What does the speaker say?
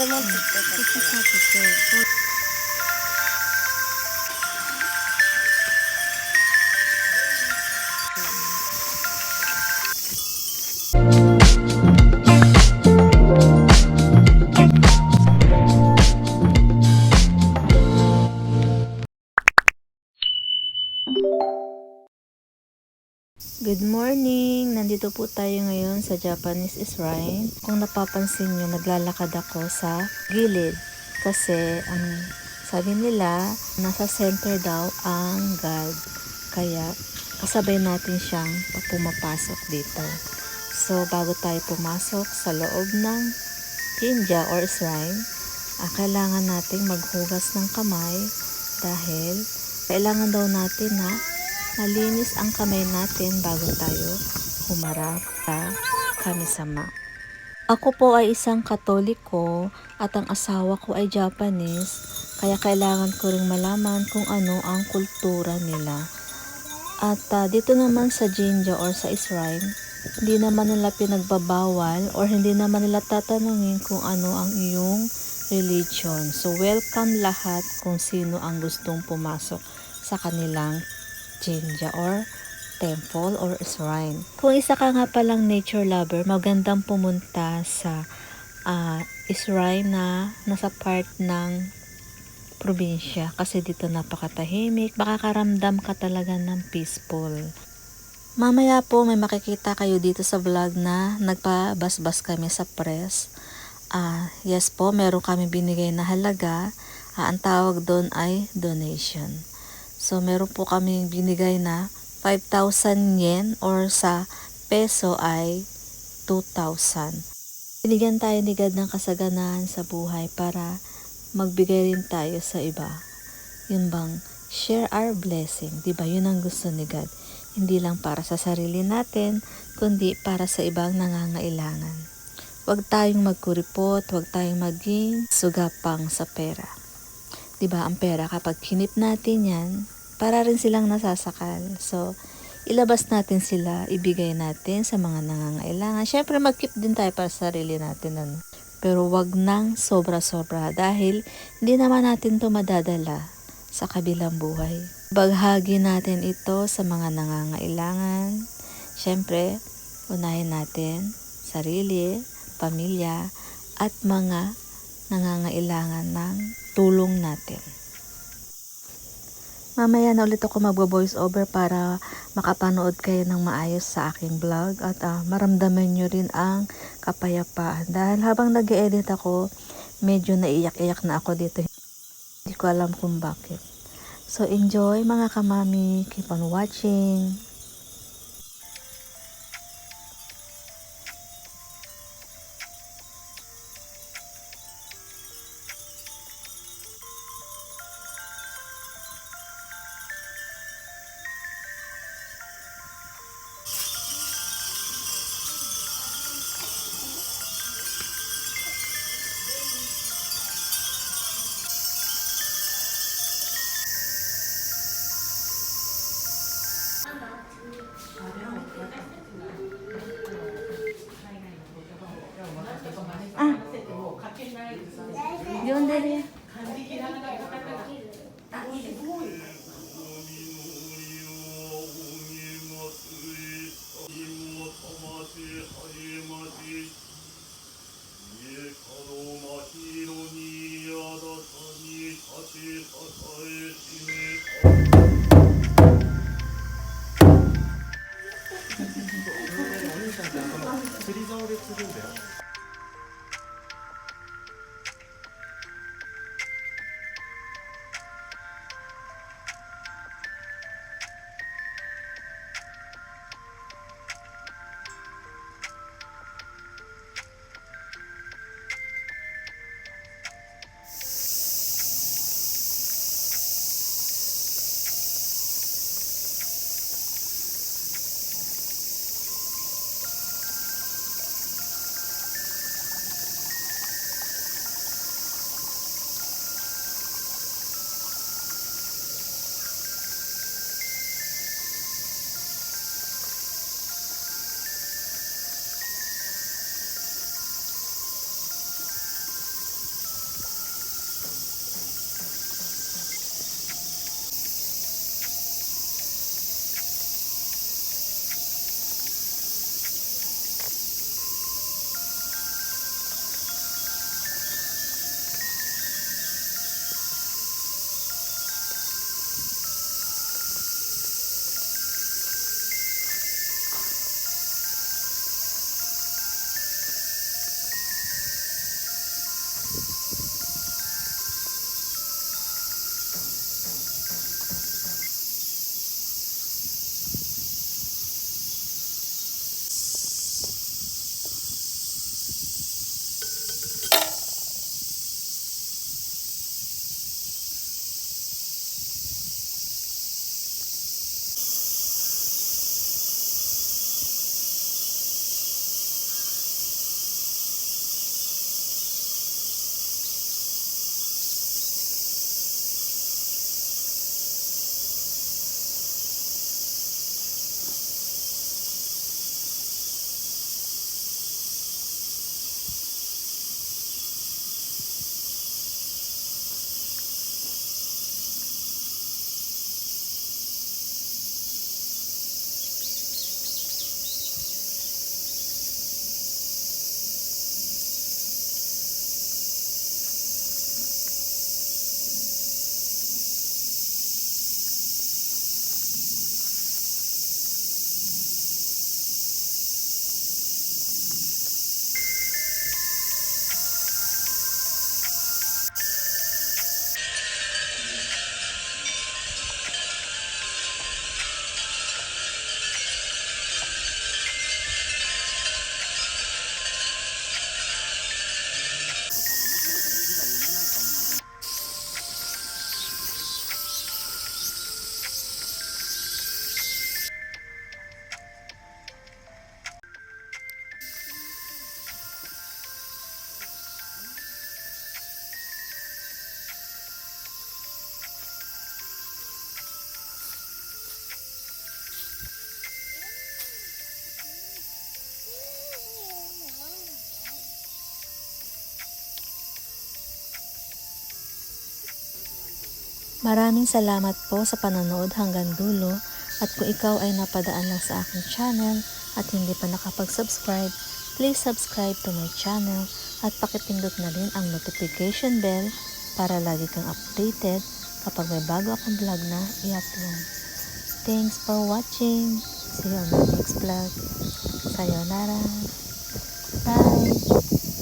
もって言ってたから。Good morning! Nandito po tayo ngayon sa Japanese Shrine. Kung napapansin nyo, naglalakad ako sa gilid. Kasi ang sabi nila, nasa center daw ang God. Kaya kasabay natin siyang pumapasok dito. So bago tayo pumasok sa loob ng jinja or shrine, kailangan nating maghugas ng kamay dahil kailangan daw natin na malinis ang kamay natin bago tayo humarap sa kami-sama. Ako po ay isang Katoliko at ang asawa ko ay Japanese, kaya kailangan ko ring malaman kung ano ang kultura nila. At dito naman sa jinja or sa shrine, hindi naman nila pinagbabawal or hindi naman nila tatanungin kung ano ang iyong religion. So welcome lahat kung sino ang gustong pumasok sa kanilang jinja or temple or shrine. Kung isa ka nga palang nature lover, magandang pumunta sa shrine na nasa part ng probinsya kasi dito napakatahimik, makakaramdam ka talaga ng peaceful. Mamaya po may makikita kayo dito sa vlog na nagpabasbas kami sa press. Yes po, meron kami binigay na halaga. Ang tawag doon ay donation. So meron po kami binigay na 5,000 yen or sa peso ay 2,000. Binigyan tayo ni God ng kasaganahan sa buhay para magbigay rin tayo sa iba. Yun bang share our blessing, diba? Yun ang gusto ni God. Hindi lang para sa sarili natin, kundi para sa ibang nangangailangan. Huwag tayong magkuripot, huwag tayong maging sugapang sa pera. Diba, ang pera kapag kinip natin yan, para rin silang nasasakal. So, ilabas natin sila, ibigay natin sa mga nangangailangan. Syempre, mag-keep din tayo para sa sarili natin. Ano? Pero wag nang sobra-sobra dahil hindi naman natin to madadala sa kabilang buhay. Baghagi natin ito sa mga nangangailangan. Syempre, unahin natin sarili, pamilya, at mga nangangailangan ng tulong natin. Mamaya na ulit ako magbo-voice over para makapanood kayo ng maayos sa aking vlog at maramdaman nyo rin ang kapayapaan. Dahil habang nag-edit ako, medyo naiyak-iyak na ako dito. Hindi ko alam kung bakit. So enjoy mga kamami. Keep on watching. Yun din. Maraming salamat po sa panonood hanggang dulo at kung ikaw ay napadaan lang sa aking channel at hindi pa nakapag-subscribe, please subscribe to my channel at pakipindot na rin ang notification bell para lagi kang updated kapag may bago akong vlog na i-upload. Thanks for watching. See you on my next vlog. Sayonara. Bye.